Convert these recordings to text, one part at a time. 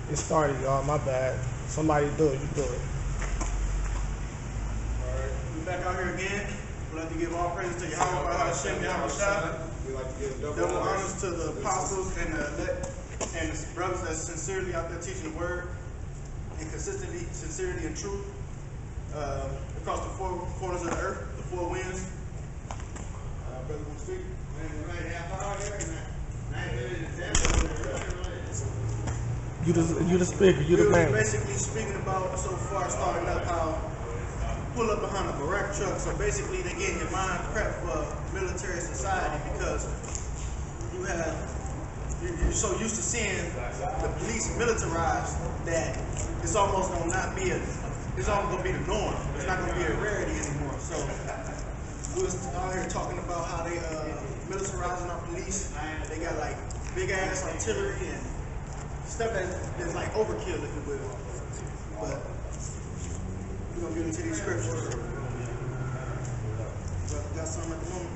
It started, y'all. My bad. Somebody do it. You do it. Alright. We're back out here again. We'd like to give all praises to Yahweh Hashem Yahushua. We like to give Double honors to the apostles and the elect and the brothers that's sincerely out there teaching the word and consistently, sincerity and truth across the four corners of the earth, the four winds. Brother, want to speak? You the speaker. You the We were man. basically speaking about so far starting up how pull up behind a Barak truck. So basically they're getting your mind prepped for military society because you're so used to seeing the police militarized that it's almost gonna not be it's almost gonna be the norm. It's not gonna be a rarity anymore. So we was out here talking about how they militarizing our police. They got like big ass artillery and stuff that's like overkill, if you will. But we're gonna get into these scriptures. Got some at the moment.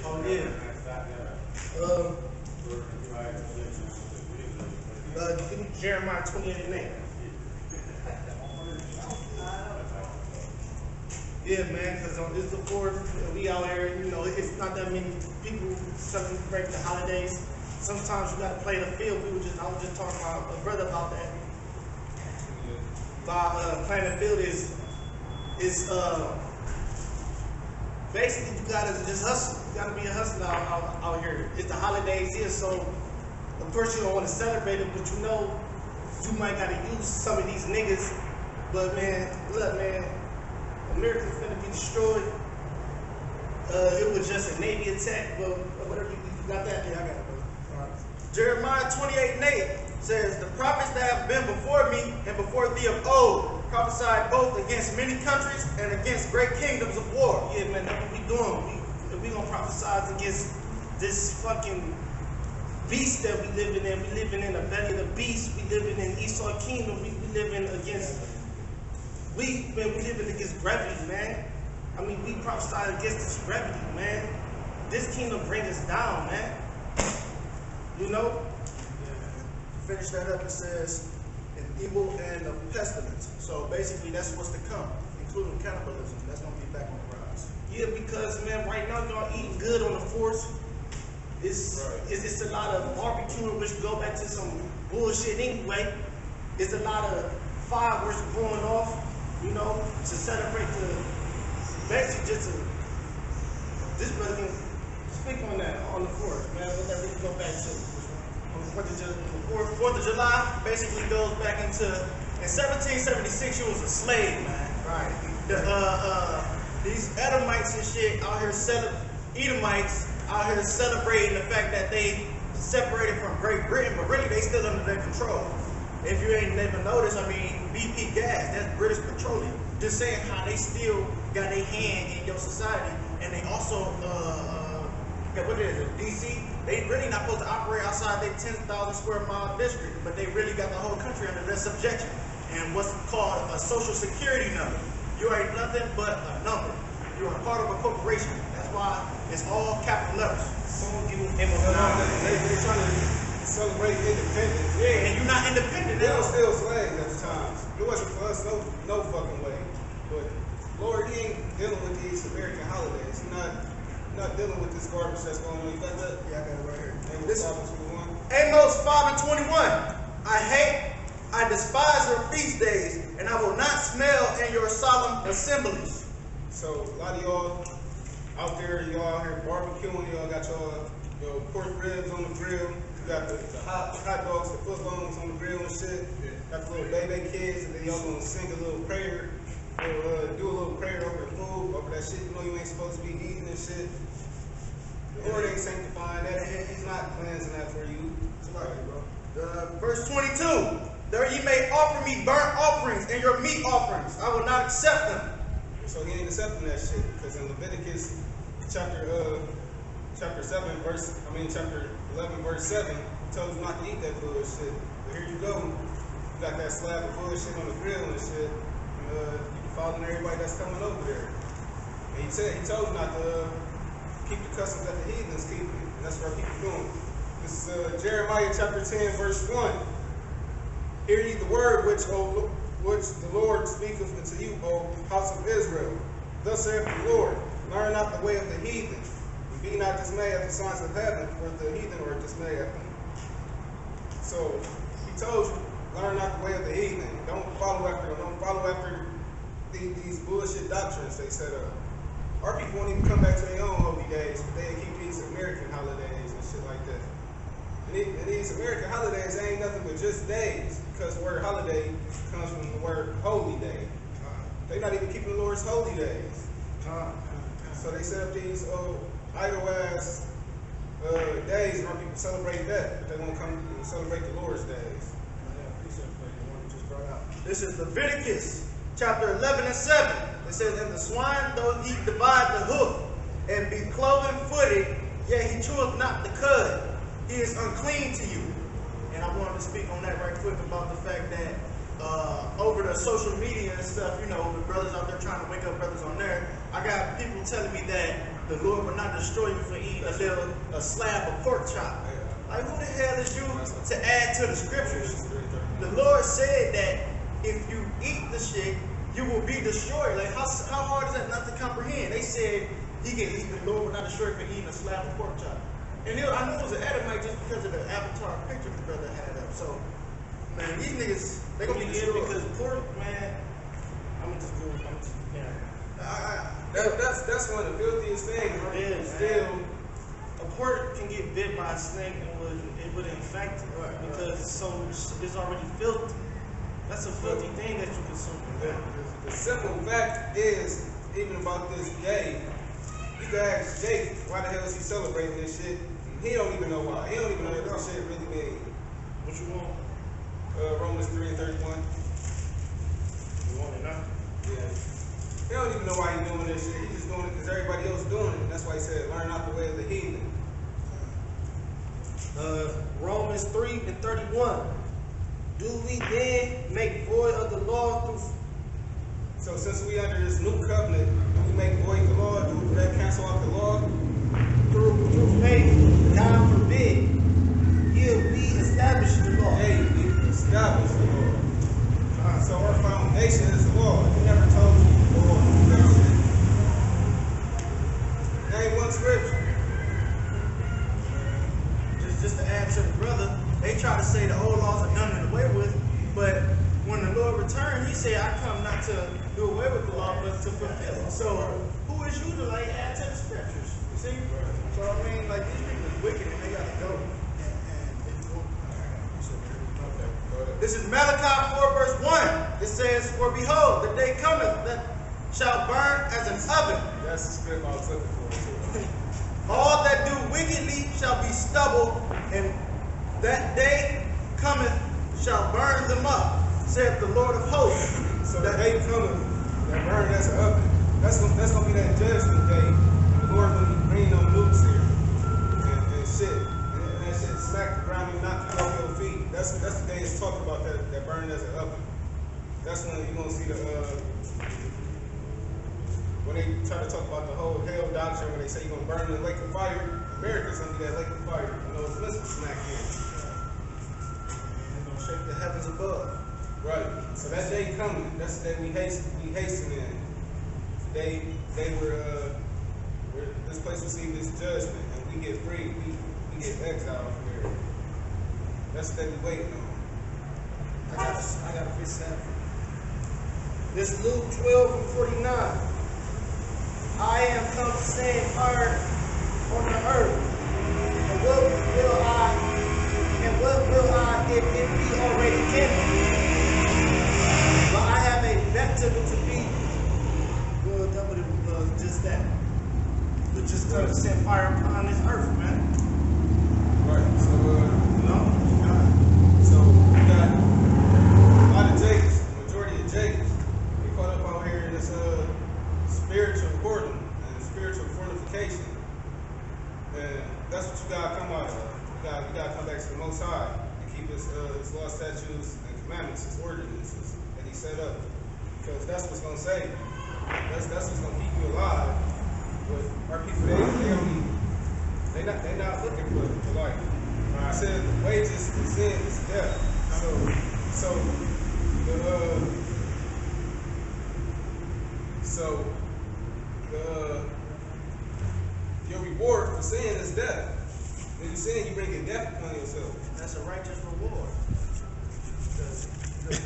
Oh yeah. Jeremiah 28:8. Yeah, man, because it's the 4th, we out here, you know, it's not that many people celebrate the holidays. Sometimes you gotta play the field. I was just talking to my brother about that. Playing the field is basically you gotta just hustle. You gotta be a hustler out here. It's the holidays here, so of course you don't want to celebrate it, but you know you might gotta use some of these niggas. But man, look, man, America's finna be destroyed. It was just a Navy attack, but whatever you got that? Yeah, I got it, bro. All right. Jeremiah 28:8 says, "The prophets that have been before me and before thee of old prophesied both against many countries and against great kingdoms of war." Yeah, man, that's what we doing. We gonna prophesize against this fucking beast that we living in. We living in the belly of the beast. We living in Esau kingdom. We living against. We living against gravity, man. I mean, we prophesy against this gravity, man. This kingdom bring us down, man. You know? Finish that up, it says, an evil and a pestilence. So basically, that's what's to come, including cannibalism. That's gonna be back on the rise. Yeah, because, man, right now, y'all eating good on the 4th. It's a lot of barbecuing, which go back to some bullshit anyway. It's a lot of fireworks going off. You know, to celebrate basically just this brother can speak on that on the 4th, man. What that really go back to. The 4th of July basically goes back into, in 1776 you was a slave, man. Right. These Edomites and shit out here Edomites out here celebrating the fact that they separated from Great Britain, but really they still under their control. If you ain't never noticed, I mean, BP gas, that's British Petroleum. Just saying how they still got their hand in your society. And they also, what is it, DC? They really not supposed to operate outside their 10,000 square mile district, but they really got the whole country under their subjection. And what's called a social security number. You ain't nothing but a number. You're a part of a corporation. That's why it's all capital letters. Someone give them They're trying to celebrate independence. Yeah, and you're not independent. They were still slaves at the time. It wasn't for us, no fucking way. But Lord, he ain't dealing with these American holidays. He's not dealing with this garbage that's going on. You got that? Yeah, I got it right here. Amos 5:21. Amos 5:21. I despise your feast days, and I will not smell in your solemn assemblies. So a lot of y'all out there, y'all out here barbecuing, y'all got your pork ribs on the grill. You got the hot dogs, the foot longs on the grill and shit. Got the little baby kids, and then y'all gonna sing a little prayer, or do a little prayer over the food, over that shit you know you ain't supposed to be eating and shit. The Lord ain't sanctifying that. He's not cleansing that for you. Verse 22. There ye may offer me burnt offerings and your meat offerings. I will not accept them. So he ain't accepting that shit, because in Leviticus chapter 11 verse 7, he tells you not to eat that bullshit. But here you go. You got that slab of bullshit on the grill and shit. And you following everybody that's coming over there. And he told you not to keep the customs that the heathens keep, and that's what people doing. This is Jeremiah chapter 10, verse 1. Hear ye the word which the Lord speaketh unto you, O house of Israel. Thus saith the Lord, learn not the way of the heathen, and be not dismayed at the signs of heaven, for the heathen are dismayed at them. So he told you, learn not the way of the heathen. Don't follow after them. Don't follow after these bullshit doctrines they set up. Our people won't even come back to their own holy days, but they keep these American holidays and shit like that. And these American holidays ain't nothing but just days, because the word holiday comes from the word holy day. They're not even keeping the Lord's holy days. So they set up these idle ass days and our people celebrate that, but they won't come and celebrate the Lord's days. This is Leviticus chapter 11 and 7. It says, and the swine, though he divide the hoof, and be cloven footed, yet he cheweth not the cud, he is unclean to you. And I wanted to speak on that right quick about the fact that over the social media and stuff, you know, the brothers out there trying to wake up brothers on there, I got people telling me that the Lord will not destroy you for eating a slab of pork chop. Like, who the hell is you to add to the scriptures? The Lord said that if you eat the shit, you will be destroyed. Like, how hard is that not to comprehend? They said the Lord will not destroy you for eating a slab of pork chop. And I knew it was an Edomite just because of the avatar picture the brother had up. So, man, these niggas, they gonna be destroyed. Because pork, man, That's one of the filthiest things. Right? Yeah, still, a pork can get bit by a snake and it would infect it, right? Because it's already filthy. That's a filthy thing that you consume. The simple fact is, even about this day, you can ask Jake, why the hell is he celebrating this shit? He don't even know why. He don't even know what this shit really means. What you want? Romans 3 and 31. You want it now? Yeah. He don't even know why he's doing this shit. He's just doing it because everybody else is doing it. That's why he said, learn not the way of the heathen. Romans 3 and 31. Do we then make void of the law through... So since we under this new covenant, do we make void the law? Do we cancel out the law? Through faith? God forbid. Here we establish the law. Hey, we establish the law. So our foundation is the law. He never told you to go on to that shit. Name one scripture. Just to add to the brother, they try to say the old laws are done and away with, but when the Lord returned, he said, I come not to do away with the law, but to fulfill it. So who is you to like add to the scriptures? You see? So I mean, like, these people are wicked and they gotta go. This is Malachi 4 verse 1. It says, for behold, the day cometh that shall burn as an oven. That's the script I was looking for too. All that do wickedly shall be stubble, and that day cometh shall burn them up, saith the Lord of hosts. So that day cometh, that burn as an oven. That's gonna be that judgment day. And the Lord gonna be bringing them nukes here and shit. And that shit smack the ground and knock you off your feet. That's the day it's talking about that burn as an oven. That's when you're gonna see the when they try to talk about the whole hell doctrine, when they say you're gonna burn in the lake of fire, America's gonna be that lake of fire. You know, it's missile smack here. They're gonna shake the heavens above. Right. So that day coming, that's the day we hasten in. They were this place received this judgment, and we get free. We get exiled from here. That's the day we waiting on. I gotta fix that. This Luke 12 and 49. I am come to stand hard on the earth. And what will I if it be already given? But I have a baptism to be. Well, that would have just that. But just come to send fire upon this earth, man. Right. So No? so we got a lot of Jakes, the majority of Jakes. We caught up out here in this spiritual courting and spiritual fortification. And that's what you gotta come out of. You gotta come back to the Most High. You keep his law, statutes, and commandments, his ordinances that he set up. Because that's what's gonna save you. That's what's gonna keep you alive. But our people, they not looking for life. I said the wages of sin is death. So your reward for sin is death. When you sin, you bring in death upon yourself. That's a righteous reward. Like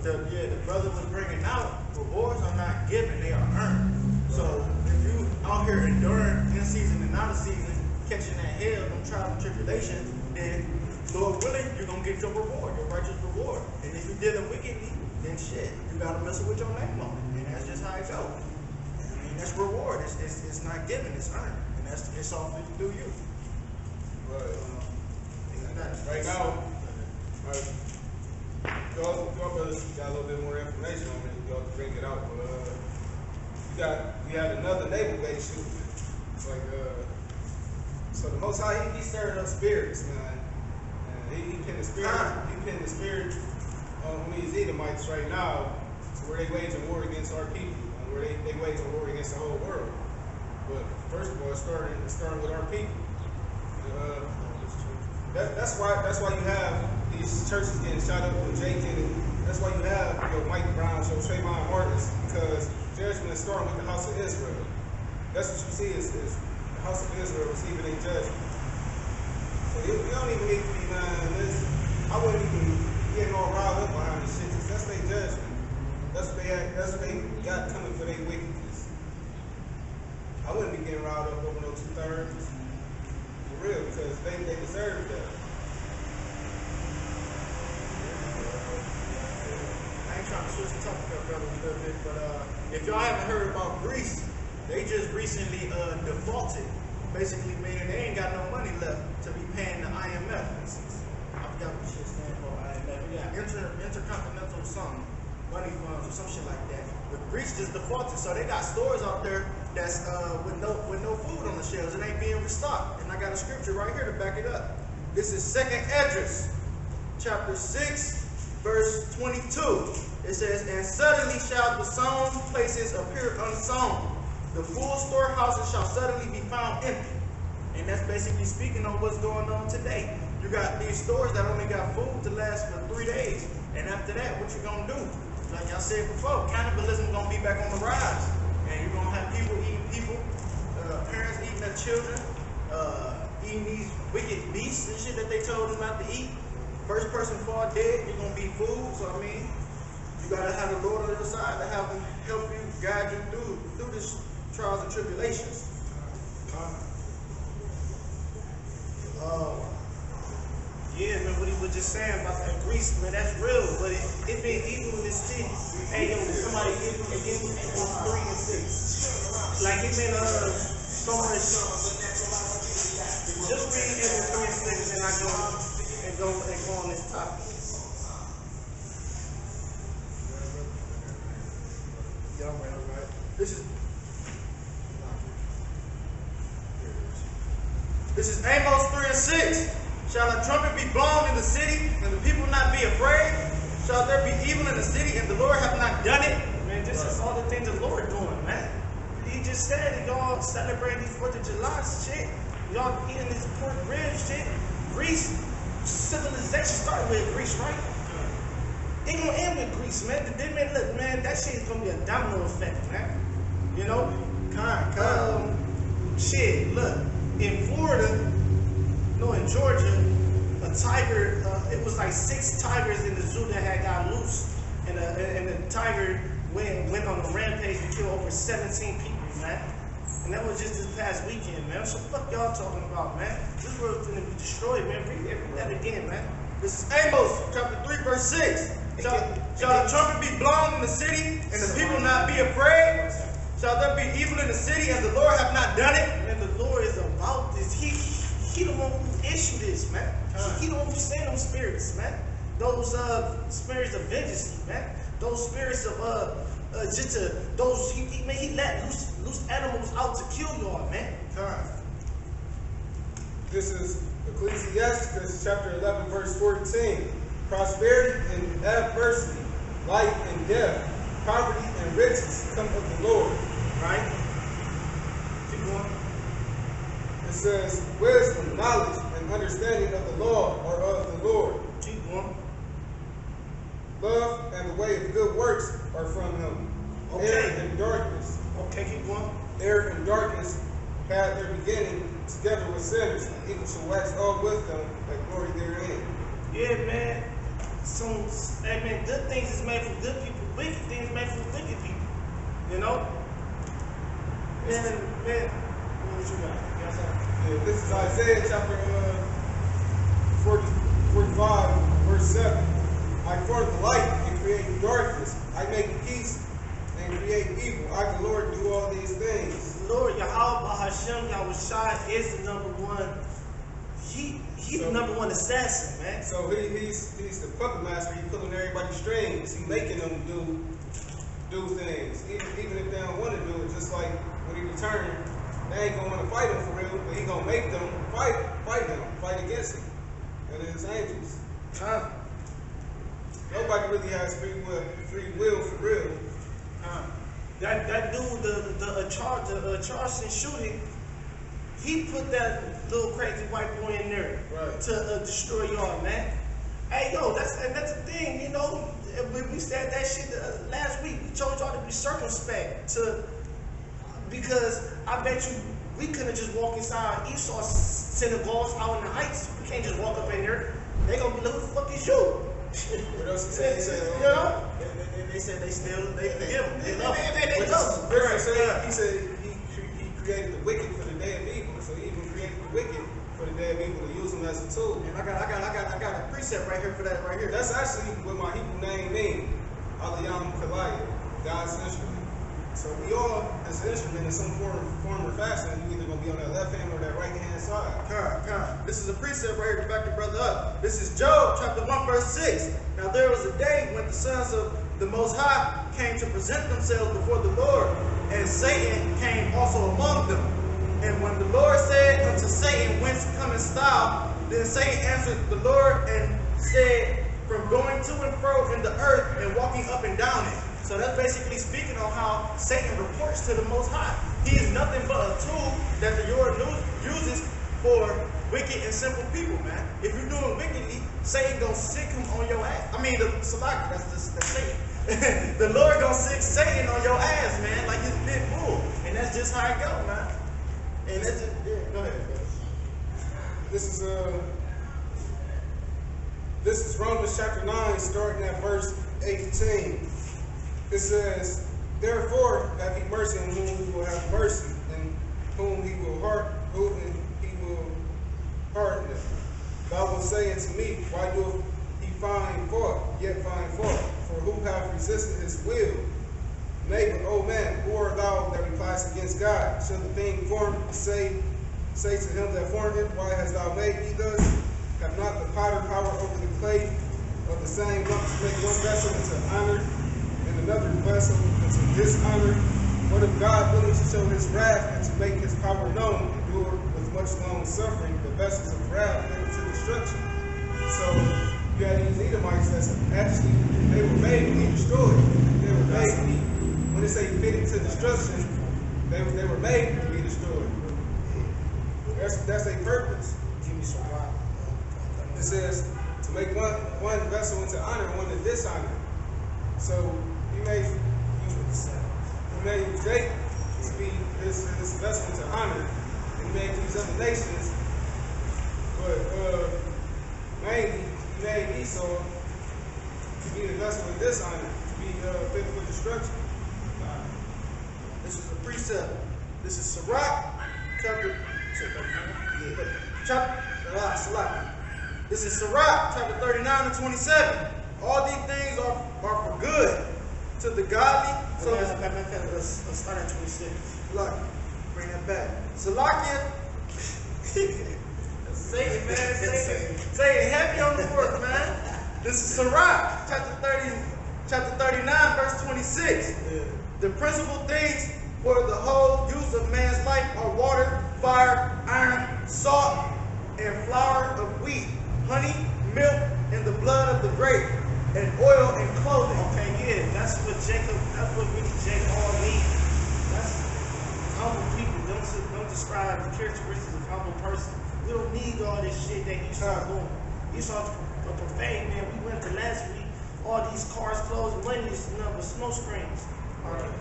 the brother was bringing out, rewards are not given, they are earned. So if you out here enduring in season and out of season, catching that hell, them trials and tribulations, then Lord willing, you're gonna get your reward, your righteous reward. And if you did it wickedly, then shit, you gotta mess with your name on it. And that's just how it goes. I mean, that's reward. It's not given, it's earned. And it's all to do you. Right now, y'all brothers got a little bit more information on it. Y'all can bring it out. But we had another naval base shooting. It's like so the Most High he stirred up spirits, man. And he pinned the spirit. He pinned the spirit on these Edomites right now, to where they waging war against our people, and where they waging war against the whole world. But first of all, it's starting with our people. That's why you have these churches getting shot up with Jay Kennedy. That's why you have your Mike Brown, your Trayvon Martins, because judgment is starting with the house of Israel. That's what you see is the house of Israel receiving a judgment. So you don't even need to be I wouldn't even get all riled up behind this shit. That's their judgment. That's what they got coming for their wickedness. I wouldn't be getting riled up over no 2/3. For real, because they deserve that. I ain't trying to switch the topic up, brother, a little bit, but if y'all haven't heard about Greece, they just recently defaulted. Basically meaning they ain't got no money left to be paying the IMF. I forgot what shit stands for, IMF. Yeah, intercontinental something, money funds or some shit like that. But Greece just defaulted, so they got stores out there that's with no food on the shelves. It ain't being restocked. And I got a scripture right here to back it up. This is 2nd Esdras, chapter 6, verse 22. It says, "And suddenly shall the sown places appear unsown. The full storehouses shall suddenly be found empty." And that's basically speaking on what's going on today. You got these stores that only got food to last for 3 days. And after that, what you gonna do? Like y'all said before, cannibalism gonna be back on the rise. And you're gonna have people eating people, parents eating their children, eating these wicked beasts and shit that they told them not to eat. First person fall dead, you're gonna be food. So I mean, you gotta have the Lord on your side to have him help you, guide you through this trials and tribulations. Yeah, man, what he was just saying about that Greece, man, that's real, but it been evil in this city. Hey, yo, somebody give me 3 and 6. Like, it been so much. Just read Amos 3 and 6, and I go on this topic. Yeah, I'm right. This is Amos 3 and 6. Shall a trumpet be blown in the city, and the people not be afraid? Shall there be evil in the city, and the Lord have not done it? Man, this is all the things the Lord doing, man. He just said that y'all celebrating these 4th of July shit. Y'all eating this pork ribs shit. Greece, civilization started with Greece, right? It gonna end with Greece, man. Look, man, that shit is gonna be a domino effect, man. You know? Shit, look, in Florida, no, in Georgia, a tiger, it was like 6 tigers in the zoo that had got loose. And the tiger went on a rampage and killed over 17 people, man. And that was just this past weekend, man. So what the fuck y'all talking about, man? This world's gonna be destroyed, man. Read that again, man. This is Amos, chapter 3, verse 6. Shall the trumpet be blown in the city, and the people not be afraid? Shall there be evil in the city, and the Lord have not done it? And the Lord is about this. He the one who issued this, man. He the one who sent them spirits, man. Those spirits of vengeance, man. Those spirits of he let loose animals out to kill y'all, man. This is Ecclesiasticus chapter 11, verse 14. Prosperity and adversity, life and death, poverty and riches come of the Lord. Right? Keep going. It says, wisdom, knowledge, and understanding of the law are of the Lord. Keep going. Love and the way of good works are from him. Okay. Air and darkness. Okay, keep going. Air and darkness had their beginning together with sinners. Equal shall wax all with them that glory therein. Yeah, man. Hey, man, good things is made for good people. Wicked things made for wicked people. You know? Man, what you got? You got something? Yeah, this is Isaiah chapter 45, verse 7. I form the light and create darkness. I make peace and create evil. I, the Lord, do all these things. Lord Yahweh Hashem Yahushua is the number one. He's the number one assassin, man. So he's the puppet master. He's pulling everybody's strings. He's making them do things, even if they don't want to do it. Just like when he returned, they ain't gonna want to fight him for real, but he gonna make them fight against him and his angels. Nobody really has free will for real. That dude, the Charleston shooting, he put that little crazy white boy in there to destroy y'all, man. Hey, yo, that's the thing, you know. We said that shit last week. We told y'all to be circumspect because I bet you we couldn't just walk inside Esau synagogues out in the heights. We can't just walk up in there. They gonna be like, who the fuck is you? What else he said? He said, you know? They said they forgive him. They love him. They love him. He said he created the wicked for the day of evil. So he even created the wicked for the day of evil to use them as a tool. And I got a precept right here for that right here. That's actually what my Hebrew name means. Aliyam Kalaya, God's instrument. So we all, as an instrument in some form or fashion, you either gonna be on that left hand or that right hand side. This is a precept right here to back the brother up. This is Job chapter 1 verse 6. Now there was a day when the sons of the Most High came to present themselves before the Lord, and Satan came also among them. And when the Lord said unto Satan, whence comest thou? Then Satan answered the Lord and said, from going to and fro in the earth and walking up and down it. So that's basically speaking on how Satan reports to the Most High. He is nothing but a tool that the Lord uses for wicked and simple people, man. If you're doing wickedly, Satan gonna sick him on your ass. I mean, the Salaki, that's Satan. The Lord gonna sick Satan on your ass, man, like his big bull. And that's just how it go, man. And that's just, yeah, go ahead, bro. This is Romans chapter 9, starting at verse 18. It says, therefore have ye mercy on whom he will have mercy, and whom he will harden them. Thou wilt say unto me, why doth he find fault, yet find fault? For who hath resisted his will? Nay, but, O man, who art thou that replies against God? Shall the thing formed say to him that formed it, why hast thou made me thus? Have not the potter power over the clay of the same lump to make one vessel into honor, and another vessel into dishonor? What if God, willing to show his wrath and to make his power known, endured with much long suffering the vessels of wrath into destruction? So you had these Edomites that's actually, they were made to be destroyed. They were made to be, when they say fitted to destruction, they were made to be destroyed. That's their purpose. Give me some rock. It says to make one vessel into honor and one to dishonor. So he made Jacob to be his vessel into honor, and he made these other nations, but mainly he made Esau to be the vessel of dishonor, to be fit for destruction. This is a precept. This is Sirach chapter. This is Sirach chapter 39 and 27. All these things are for good to the godly. So Let's start at 26. Look, bring that back. Salakia. Say it, man. Say it heavy on the work, man. This is Sirach chapter 39, verse 26. Yeah. The principal things for the whole use of man's life are water, fire, iron, salt, and flour of wheat, honey, milk, and the blood of the grape, and oil and clothing. Okay, yeah, that's what really Jacob all needs. That's humble people. Don't describe the characteristics of humble person. We don't need all this shit that Esau doing. Esau's a profane man. We went to last week. All these cars, clothes, money is nothing but smoke screens. All right,